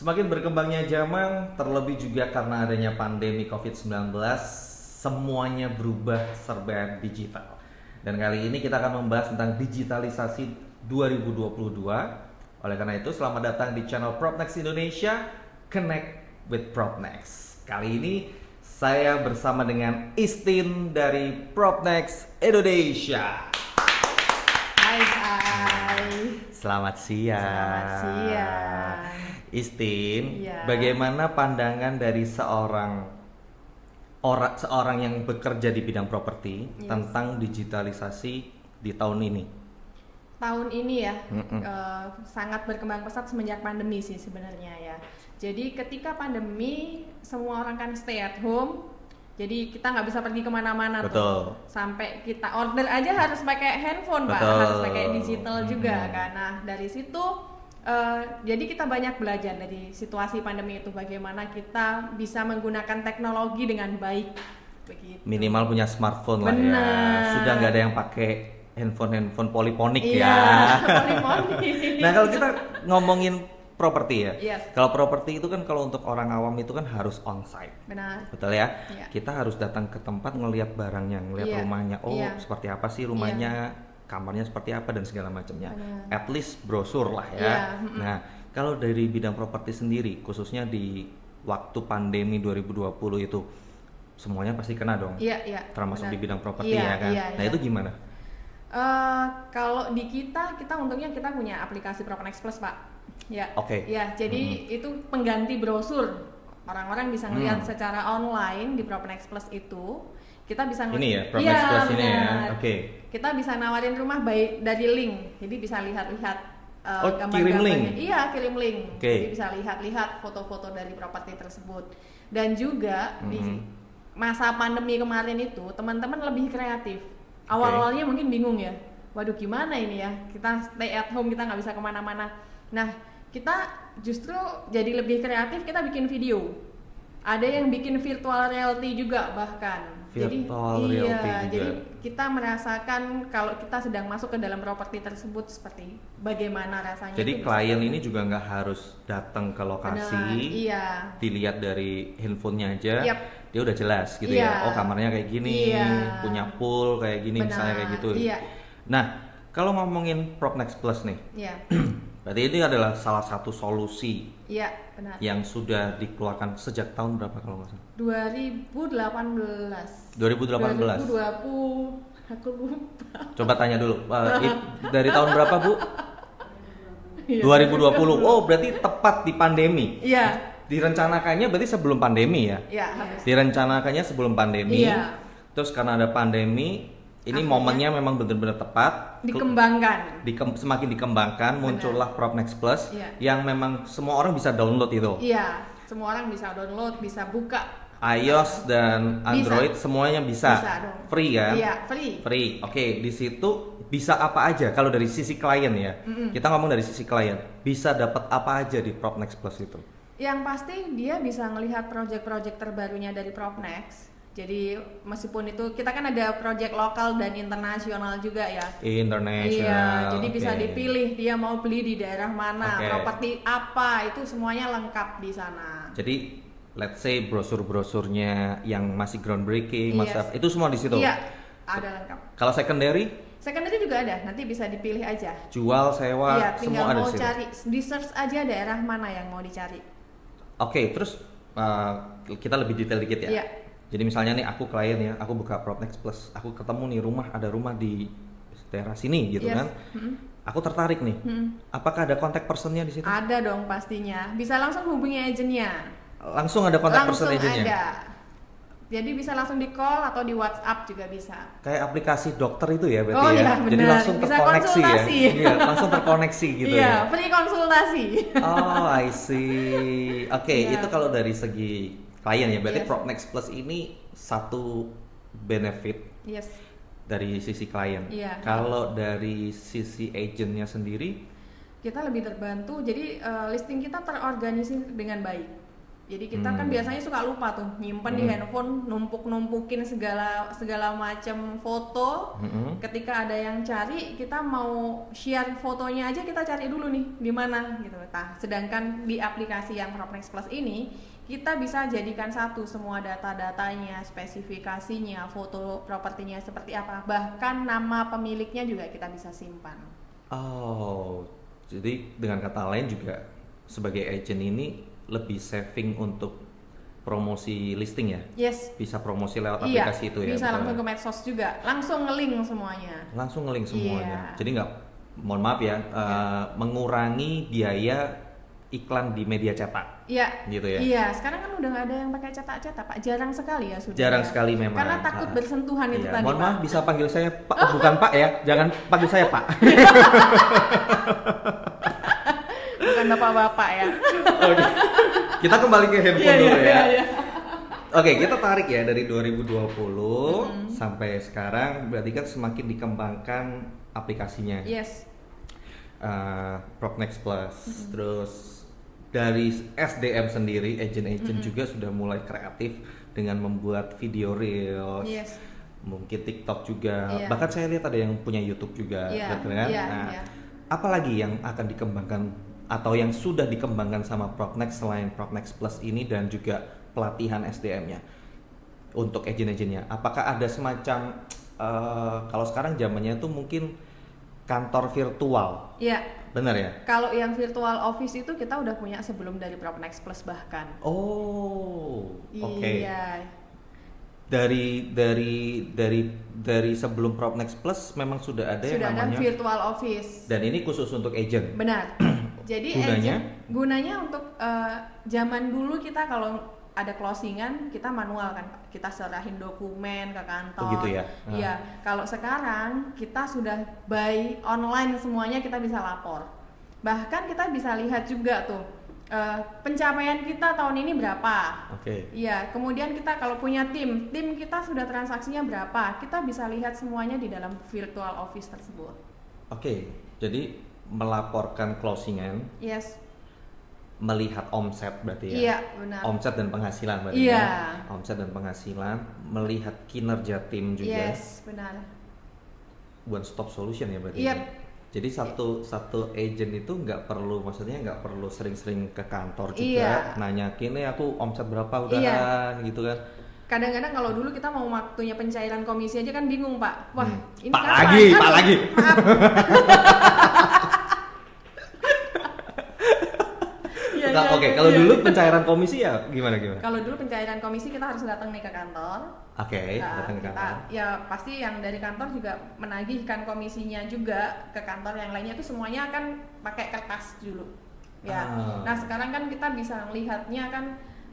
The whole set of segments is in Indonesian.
Semakin berkembangnya zaman, terlebih juga karena adanya pandemi COVID-19, semuanya berubah serba digital. Dan kali ini kita akan membahas tentang digitalisasi 2022. Oleh karena itu, selamat datang di channel Propnex Indonesia, Connect with Propnex. Kali ini saya bersama dengan Istin dari Propnex Indonesia. Hai. Selamat siang. Selamat siang. Istin, Ya. bagaimana pandangan dari seorang yang bekerja di bidang properti Yes. tentang digitalisasi di tahun ini? Tahun ini ya sangat berkembang pesat semenjak pandemi sih sebenarnya ya. Jadi ketika pandemi semua orang kan stay at home, jadi kita nggak bisa pergi kemana-mana Betul. tuh. Sampai kita order aja harus pakai handphone Pak, Betul. harus pakai digital juga kan. Nah dari situ jadi kita banyak belajar dari situasi pandemi itu bagaimana kita bisa menggunakan teknologi dengan baik. Begitu. Minimal punya smartphone lah ya. Benar. Sudah nggak ada yang pakai handphone poliponik Iya, ya. poliponik. Nah kalau kita ngomongin properti ya, Yes. kalau properti itu kan kalau untuk orang awam itu kan harus onsite. Benar. Betul ya? Iya. Kita harus datang ke tempat ngelihat barangnya, ngelihat Iya. rumahnya. Oh, Iya. seperti apa sih rumahnya, kamarnya seperti apa dan segala macamnya. Benar. At least brosur lah ya. Iya, Nah, kalau dari bidang properti sendiri, khususnya di waktu pandemi 2020 itu, semuanya pasti kena dong. Iya, iya. Termasuk benar. di bidang properti Iya, ya kan. iya, Nah, iya. itu gimana? Kalau di kita untungnya kita punya aplikasi Propnex Plus Pak. Ya. Oke. Ya, jadi itu pengganti brosur. Orang-orang bisa ngelihat secara online di Propnex Plus itu. Kita bisa Ini ya, Propnex Plus ini ya. benar. Oke. Kita bisa nawarin rumah dari link. Jadi bisa lihat-lihat Oh, kirim link? Iya, kirim link. Oke. Jadi bisa lihat-lihat foto-foto dari properti tersebut. Dan juga di masa pandemi kemarin itu teman-teman lebih kreatif. Awal-awalnya mungkin bingung ya. Waduh, gimana ini ya? Kita stay at home, kita nggak bisa kemana-mana. Nah, kita justru jadi lebih kreatif. Kita bikin video. Ada yang bikin virtual reality juga bahkan. Virtual jadi, reality iya, juga. jadi kita merasakan kalau kita sedang masuk ke dalam properti tersebut seperti bagaimana rasanya. Jadi itu klien bisa. ini juga nggak harus datang ke lokasi, Benar, iya. dilihat dari handphonenya aja, Yap. dia udah jelas gitu Iya. ya. Oh kamarnya kayak gini, Iya. punya pool kayak gini, misalnya kayak Benar, gitu. iya. Nah, kalau ngomongin Propnex Plus nih, Iya. berarti ini adalah salah satu solusi Iya, benar. yang sudah dikeluarkan sejak tahun berapa kalau nggak salah? 2018. 2018. 2020. Aku lupa. Coba tanya dulu, dari tahun berapa Bu? Iya. 2020. Oh berarti tepat di pandemi. Iya. Direncanakannya berarti sebelum pandemi ya? Iya, harus. Direncanakannya sebelum pandemi. Iya. Terus karena ada pandemi, ini Akhirnya momennya memang benar-benar tepat. Dikembangkan. Semakin dikembangkan, muncullah Propnex Plus Iya. yang memang semua orang bisa download itu. Iya, semua orang bisa download, bisa buka. iOS dan Android semuanya bisa. Bisa dong. Free kan? Iya, free. Free. Oke, di situ bisa apa aja kalau dari sisi klien ya. Kita ngomong dari sisi klien, bisa dapat apa aja di Propnex Plus itu? Yang pasti dia bisa melihat project-project terbarunya dari Propnex. Jadi meskipun itu kita kan ada project lokal dan internasional juga ya. International. Iya, jadi bisa oke. dipilih dia mau beli di daerah mana, Oke. properti apa, itu semuanya lengkap di sana. Jadi let's say brosur-brosurnya yang masih groundbreaking, Yes. itu semua di situ. Iya, ada lengkap. Kalau secondary, Secondary juga ada, nanti bisa dipilih aja. jual, sewa, Iya, tinggal semua ada mau di situ. cari, di search aja daerah mana yang mau dicari. Oke, terus kita lebih detail dikit ya. Iya. Jadi misalnya nih aku klien ya, aku buka Propnex Plus, aku ketemu nih ada rumah di daerah sini gitu Yes. kan. Aku tertarik nih. Apakah ada kontak personnya di situ? Ada dong pastinya, bisa langsung hubungi agennya. Langsung ada kontak person Langsung agentnya? ada. Jadi bisa langsung di call atau di WhatsApp juga bisa. Kayak aplikasi dokter itu ya berarti Oh ya. iya, Jadi benar. langsung Bisa terkoneksi ya. konsultasi. Iya, langsung terkoneksi gitu Iya, ya. free konsultasi. Oh, I see. Oke, Iya. itu kalau dari segi klien ya. Berarti Yes. Propnex Plus ini satu benefit Yes. dari sisi klien. Iya. Kalau dari sisi agentnya sendiri, Kita lebih terbantu. Jadi listing kita terorganisir dengan baik. Jadi kita kan biasanya suka lupa tuh nyimpen di handphone, numpuk-numpukin segala macam foto. Ketika ada yang cari, kita mau share fotonya aja kita cari dulu nih di mana gitu. Nah, sedangkan di aplikasi yang Propnex Plus ini kita bisa jadikan satu semua data-datanya, spesifikasinya, foto propertinya seperti apa, bahkan nama pemiliknya juga kita bisa simpan. Oh, jadi dengan kata lain juga sebagai agent ini lebih saving untuk promosi listing ya? Yes. Bisa promosi lewat aplikasi itu ya? Bisa langsung ke medsos juga, langsung nge-link semuanya. Langsung nge-link semuanya. Jadi nggak, mohon maaf ya, mengurangi biaya iklan di media cetak. Iya. Gitu ya? Iya, sekarang kan udah nggak ada yang pakai cetak-cetak, Pak. Jarang sekali ya sudah. Jarang sekali memang. Karena takut bersentuhan itu tadi, Mohon Pak. maaf, bisa panggil saya Pak, bukan Pak ya? Jangan panggil saya Pak. Bukan bapak-bapak ya. Oke. Kita kembali ke handphone dulu ya. Iya. Oke, kita tarik ya dari 2020 sampai sekarang, berarti kan semakin dikembangkan aplikasinya. Yes. Propnex Plus, terus dari SDM sendiri, agent-agent juga sudah mulai kreatif dengan membuat video reels, Yes. mungkin TikTok juga, Iya. bahkan saya lihat ada yang punya YouTube juga, Iya, gitu kan? iya, Nah, iya. apalagi yang akan dikembangkan atau yang sudah dikembangkan sama Propnex selain Propnex Plus ini dan juga pelatihan SDM-nya untuk agent-agentnya? Apakah ada semacam kalau sekarang zamannya tuh mungkin kantor virtual, Iya. benar ya? Kalau yang virtual office itu kita udah punya sebelum dari Propnex Plus bahkan. Oh, oke. Iya. Dari sebelum Propnex Plus memang sudah ada Sudah yang ada namanya, virtual office. dan ini khusus untuk agent. Benar. Jadi gunanya untuk zaman dulu kita kalau ada closingan kita manual kan, Pak. Kita serahin dokumen ke kantor. Oh gitu ya? Iya. Kalau sekarang kita sudah by online semuanya, kita bisa lapor. Bahkan kita bisa lihat juga tuh pencapaian kita tahun ini berapa. Oke. Iya. Kemudian kita kalau punya tim kita sudah transaksinya berapa. Kita bisa lihat semuanya di dalam virtual office tersebut. Oke. Jadi melaporkan closingan, Yes. melihat omset berarti ya? Iya, benar. Omset dan penghasilan berarti Iya. ya? Omset dan penghasilan, melihat kinerja tim juga. Yes, benar. One stop solution ya berarti. Yep. ya? Jadi satu agent itu nggak perlu, maksudnya nggak perlu sering-sering ke kantor juga, Iya. nanyakin aku omset berapa udahan gitu kan. Kadang-kadang kalau dulu kita mau waktunya pencairan komisi aja kan bingung, Pak. Wah, ini Pak kapan? lagi, Aduh, Pak lagi. maaf. Iya, Nah, iya, oke, iya, kalau iya. dulu pencairan komisi ya gimana? Kalau dulu pencairan komisi kita harus datang nih ke kantor. Oke, Nah, datang ke kita- kantor. ya pasti yang dari kantor juga menagihkan komisinya juga ke kantor yang lainnya, itu semuanya akan pakai kertas dulu. Ya. Nah, sekarang kan kita bisa melihatnya kan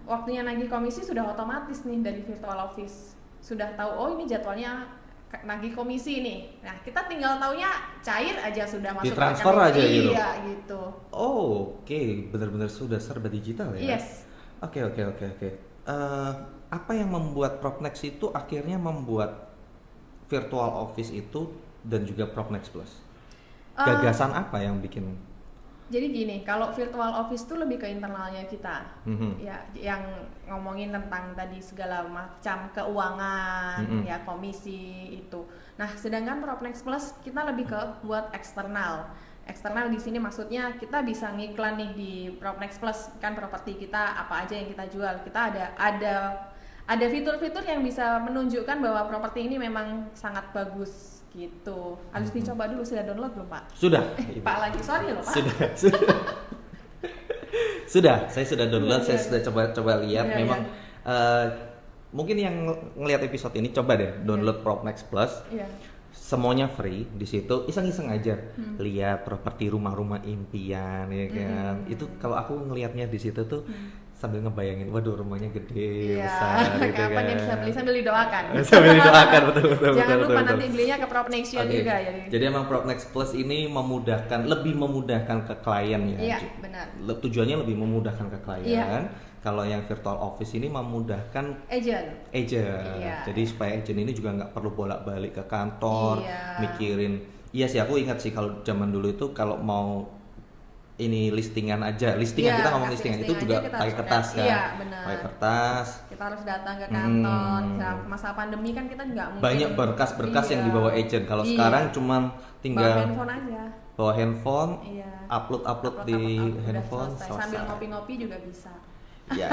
waktunya nagih komisi sudah otomatis nih dari virtual office. Sudah tahu, oh ini jadwalnya nagih komisi nih. Nah, kita tinggal taunya cair aja sudah masuk Ditransfer rekening. aja gitu? Iya, gitu. Oh, oke, benar-benar sudah serba digital ya? Yes. Oke. Apa yang membuat Propnex itu akhirnya membuat virtual office itu dan juga Propnex Plus? Gagasan apa yang bikin? Jadi gini, kalau virtual office itu lebih ke internalnya kita, Mhm. ya, yang ngomongin tentang tadi segala macam keuangan, ya komisi itu. Nah, sedangkan Propnex Plus kita lebih ke buat eksternal. Eksternal di sini maksudnya kita bisa ngiklan nih di Propnex Plus, kan properti kita apa aja yang kita jual. Kita ada fitur-fitur yang bisa menunjukkan bahwa properti ini memang sangat bagus. Gitu. Harus dicoba dulu. Sudah download belum, Pak? Sudah. Pak lagi, sorry loh, Pak. Sudah. Saya sudah download, Iya, saya iya. sudah coba lihat. Iya, Memang mungkin yang ngelihat episode ini coba deh download Propnex Plus. Iya. Semuanya free di situ, iseng-iseng aja lihat properti rumah-rumah impian ya kan. Itu kalau aku ngelihatnya di situ tuh sambil ngebayangin, waduh rumahnya gede, Iya, besar gitu kapan kan. dia bisa beli sambil didoakan. Sambil didoakan, betul. Jangan lupa betul. nanti belinya ke Propnexion Oke. juga ya. Jadi emang Propnex Plus ini lebih memudahkan ke klien ya. Iya, benar. Tujuannya lebih memudahkan ke klien. Iya. Kalau yang virtual office ini memudahkan Agent. agent. Iya. Jadi supaya agent ini juga nggak perlu bolak-balik ke kantor, Iya. mikirin. Iya sih, aku ingat sih kalau zaman dulu itu kalau mau ini listingan aja, listingan Iya, kita ngomong kasih listingan itu listing juga aja kita pakai harus kertas pakai. kan, Iya, benar. pakai kertas. Kita harus datang ke kantor. Hmm. Saat masa pandemi kan kita nggak mungkin. Banyak berkas-berkas yang Iya. dibawa agent. Kalau Iya. sekarang cuman bawa tinggal handphone aja. bawa handphone, Iya. upload di Udah handphone, selesai. Sambil ngopi-ngopi juga bisa. Ya.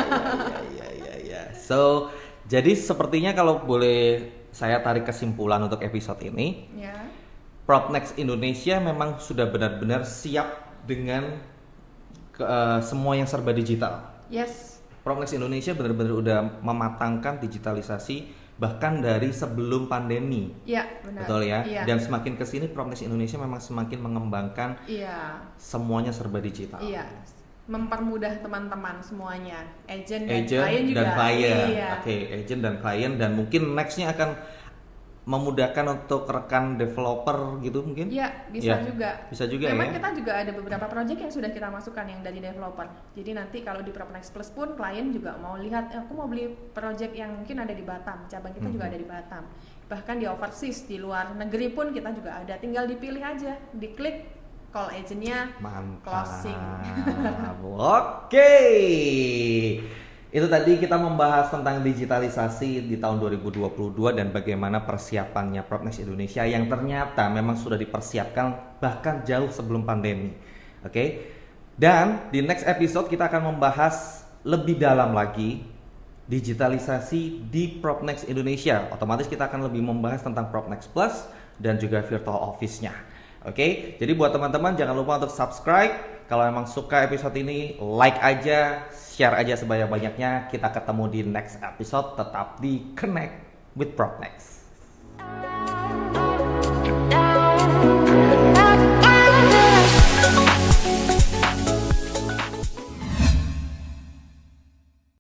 So, jadi sepertinya kalau boleh saya tarik kesimpulan untuk episode ini, Ya. Propnex Indonesia memang sudah benar-benar siap dengan semua yang serba digital. Yes. Propnex Indonesia benar-benar udah mematangkan digitalisasi bahkan dari sebelum pandemi. Iya, benar. Betul ya? Iya. Dan semakin kesini Propnex Indonesia memang semakin mengembangkan Iya. semuanya serba digital. Iya. Mempermudah teman-teman semuanya, agent dan Agent klien juga. dan klien. Iya. Oke, agent dan klien dan mungkin nextnya akan memudahkan untuk rekan developer gitu mungkin. Iya, bisa Ya, juga. bisa juga Memang ya. kita juga ada beberapa project yang sudah kita masukkan yang dari developer. Jadi nanti kalau di Propnex Plus pun klien juga mau lihat, aku mau beli project yang mungkin ada di Batam. Cabang kita juga ada di Batam. Bahkan di overseas, di luar negeri pun kita juga ada. Tinggal dipilih aja, diklik call agentnya, Mantap. closing. Oke. Itu tadi kita membahas tentang digitalisasi di tahun 2022 dan bagaimana persiapannya Propnex Indonesia yang ternyata memang sudah dipersiapkan bahkan jauh sebelum pandemi. Oke. Dan di next episode kita akan membahas lebih dalam lagi digitalisasi di Propnex Indonesia. Otomatis kita akan lebih membahas tentang Propnex Plus dan juga virtual office-nya. Oke, jadi buat teman-teman jangan lupa untuk subscribe. Kalau emang suka episode ini, like aja, share aja sebanyak-banyaknya. Kita ketemu di next episode, tetap di Connect with Propnex.